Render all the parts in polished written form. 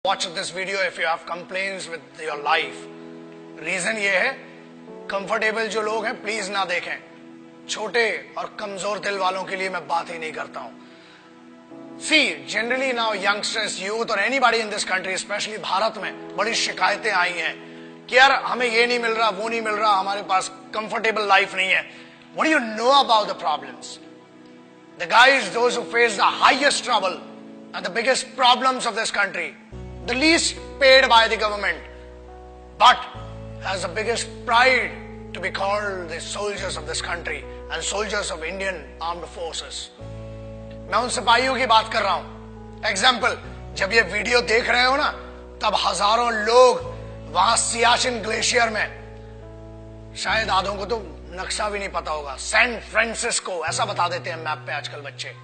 Watch this video if you have complaints with your life. Reason ये है, comfortable जो लोग हैं प्लीज ना देखें. छोटे और कमजोर दिल वालों के लिए मैं बात ही नहीं करता हूं. See, generally now youngsters, youth or anybody in this country, especially Bharat में बड़ी शिकायतें आई हैं कि यार हमें ये नहीं मिल रहा, वो नहीं मिल रहा, हमारे पास कंफर्टेबल लाइफ नहीं है. What do you know about the problems? The guys, those who face the highest trouble and the biggest problems of this country, the least paid by the government, but has the biggest pride to be called the soldiers of this country and soldiers of Indian armed forces. मैं उन सिपाहियों की बात कर रहा हूं. Example, जब ये वीडियो देख रहे हो ना, तब हजारों लोग वहां सियाचिन ग्लेशियर में, शायद आधों को तो नक्शा भी नहीं पता होगा, सैन फ्रांसिस्को ऐसा बता देते हैं मैप पे आजकल बच्चे.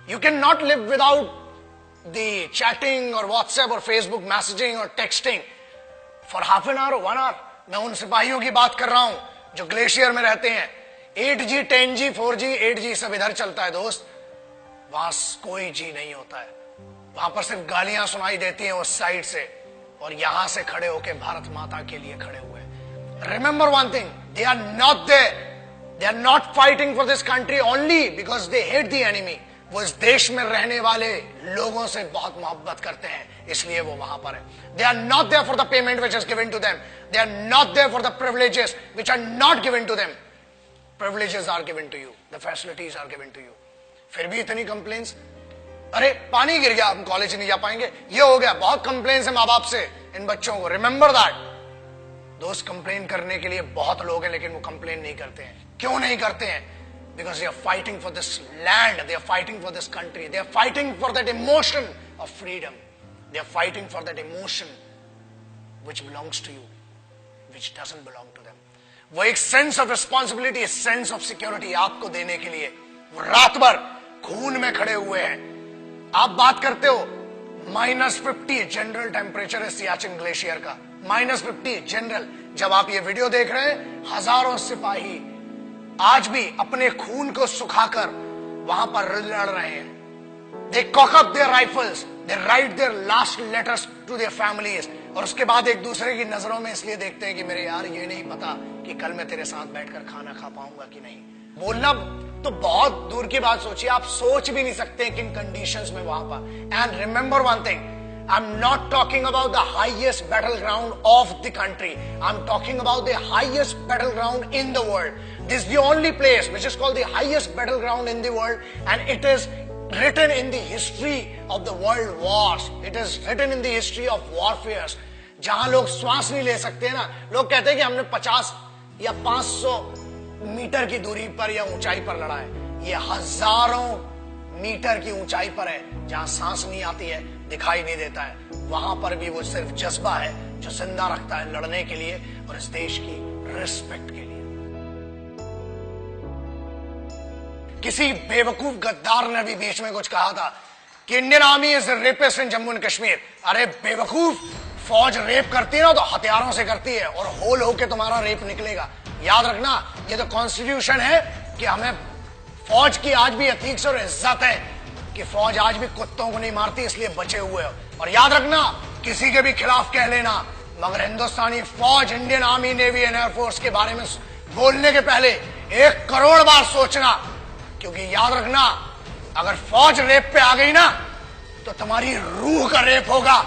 You can not live without the chatting or WhatsApp or Facebook messaging or texting for half an hour or 1 hour. मैं उन सिपाहियों की बात कर रहा हूं जो ग्लेशियर में रहते हैं. 8G, 10G, 4G, 8G सब इधर चलता है दोस्त. वहां कोई जी नहीं होता है. वहां पर सिर्फ गालियां सुनाई देती हैं उस साइड से, और यहां से खड़े होके भारत माता के लिए खड़े हुए. Remember one thing, they are not there. They are not fighting for this country only because they hate the enemy. वो इस देश में रहने वाले लोगों से बहुत मोहब्बत करते हैं, इसलिए वो वहां पर है. They are not there for the payment which is given to them. They are not there for the privileges which are not given to them. Privileges are given to you. The facilities are given to you. फिर भी इतनी complains. अरे पानी गिर गया, हम college नहीं जा पाएंगे, ये हो गया. बहुत कंप्लेन्स है माँ बाप से इन बच्चों को. Remember that. दोस्त, कंप्लेन करने के लिए बहुत लोग हैं, लेकिन वो कंप्लेन नहीं करते हैं. क्यों नहीं करते हैं? Because they are fighting for this land, they are fighting for this country, they are fighting for that emotion of freedom. They are fighting for that emotion which belongs to you, which doesn't belong to them. वो एक sense of responsibility, sense of security आपको देने के लिए वो रात भर खून में खड़े हुए हैं. आप बात करते हो -50 जनरल टेम्परेचर है सियाचिन ग्लेशियर का. -50 जनरल. जब आप ये वीडियो देख रहे हैं, हजारों सिपाही आज भी अपने खून को सुखाकर वहां पर लड़ रहे हैं. They cock up their rifles, they write their last letters to their families, और उसके बाद एक दूसरे की नजरों में इसलिए देखते हैं कि मेरे यार ये नहीं पता कि कल मैं तेरे साथ बैठकर खाना खा पाऊंगा कि नहीं. बोलना तो बहुत दूर की बात सोचिए, आप सोच भी नहीं सकते किन कंडीशंस में वहां पर. And remember one thing, I'm not talking about the highest battleground of the country. I'm talking about the highest battleground in the world. This is the only place which is called the highest battleground in the world, and it is written in the history of the world wars. It is written in the history of warfares. जहां लोग श्वास नहीं ले सकते ना, लोग कहते हैं कि हमने 50 या 500 मीटर की दूरी पर या ऊंचाई पर लड़ा है. ये हजारों मीटर की ऊंचाई पर है, जहां सांस नहीं आती है, दिखाई नहीं देता है. वहां पर भी वो सिर्फ जज्बा है जो जिंदा रखता है लड़ने के लिए और इस देश की रिस्पेक्ट के लिए. किसी बेवकूफ गद्दार ने भी बीच में कुछ कहा था कि Indian army is rapist in Jammu and Kashmir. अरे बेवकूफ, फौज रेप करती है ना तो हथियारों से करती है, और होल होके तुम्हारा रेप निकलेगा. याद रखना, ये तो कॉन्स्टिट्यूशन है कि हमें फौज की आज भी एथिक्स और इज्जत है कि फौज आज भी कुत्तों को नहीं मारती, इसलिए बचे हुए हो. और याद रखना, किसी के भी खिलाफ कह लेना, मगर हिंदुस्तानी फौज, Indian army, navy and air force के बारे में बोलने के पहले 1 करोड़ बार सोचना, क्योंकि याद रखना, अगर फौज रेप पे आ गई ना तो तुम्हारी रूह का रेप होगा.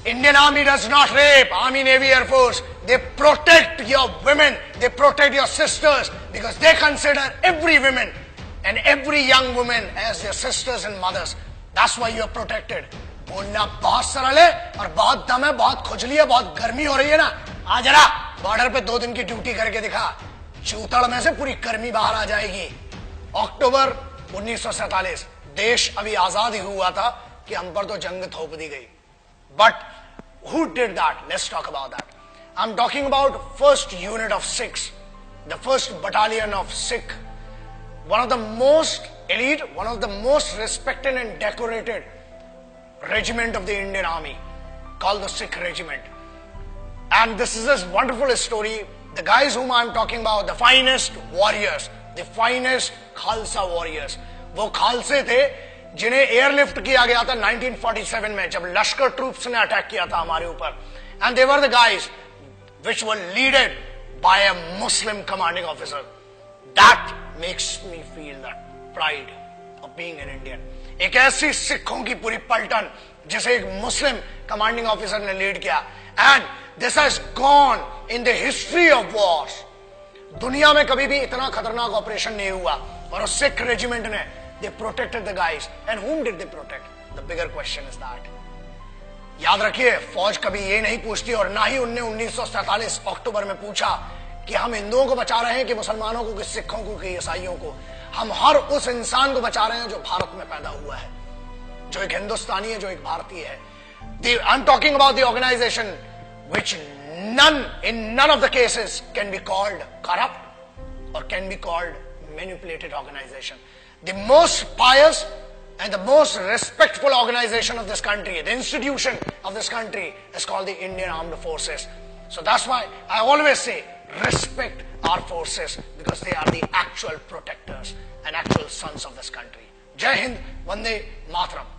Indian army does not rape. Army, navy, air force, they protect your women, they protect your sisters, because they consider every woman and every young woman as their sisters and mothers. That's why you are protected. बोलना बहुत सरल है और बहुत दम है, बहुत खुजली है, बहुत गर्मी हो रही है ना. आ जरा बॉर्डर पे 2 दिन की ड्यूटी करके दिखा, चूतड़ में से पूरी गर्मी बाहर आ जाएगी. अक्टूबर 1947 देश अभी आजाद ही हुआ था कि हम पर तो जंग थोप दी गई. But who did that? Let's talk about that. I'm talking about first unit of Sikhs, the first battalion of Sikh, one of the most elite, one of the most respected and decorated regiment of the Indian Army, called the Sikh Regiment. And this is a wonderful story. The guys whom I'm talking about, the finest warriors, the finest Khalsa warriors, वो खालसे थे जिन्हें airlift किया गया था 1947 में, जब लश्कर troops ने attack किया था हमारे ऊपर, and they were the guys which were leaded by a Muslim commanding officer. That makes me feel that pride of being an Indian. एक ऐसी सिखों की पूरी पलटन जिसे एक मुस्लिम कमांडिंग ऑफिसर ने लीड किया, and this has gone in the history of wars. दुनिया में कभी भी इतना खतरनाक ऑपरेशन नहीं हुआ, और उस सिख रेजिमेंट ने they protected the guys. And whom did they protect? The bigger question is that. याद रखिए, फौज कभी ये नहीं पूछती, और ना ही उनने 1947 अक्टूबर में पूछा कि हम हिंदुओं को बचा रहे हैं कि मुसलमानों को, कि सिखों को, कि ईसाइयों को. हम हर उस इंसान को बचा रहे हैं जो भारत में पैदा हुआ है, जो एक हिंदुस्तानी है, जो एक भारतीय है. I am talking about the organisation which in none of the cases can be called corrupt or can be called manipulated organization. The most pious and the most respectful organization of this country, the institution of this country, is called the Indian Armed Forces. So that's why I always say respect our forces, because they are the actual protectors and actual sons of this country. Jai Hind, Vande Mataram.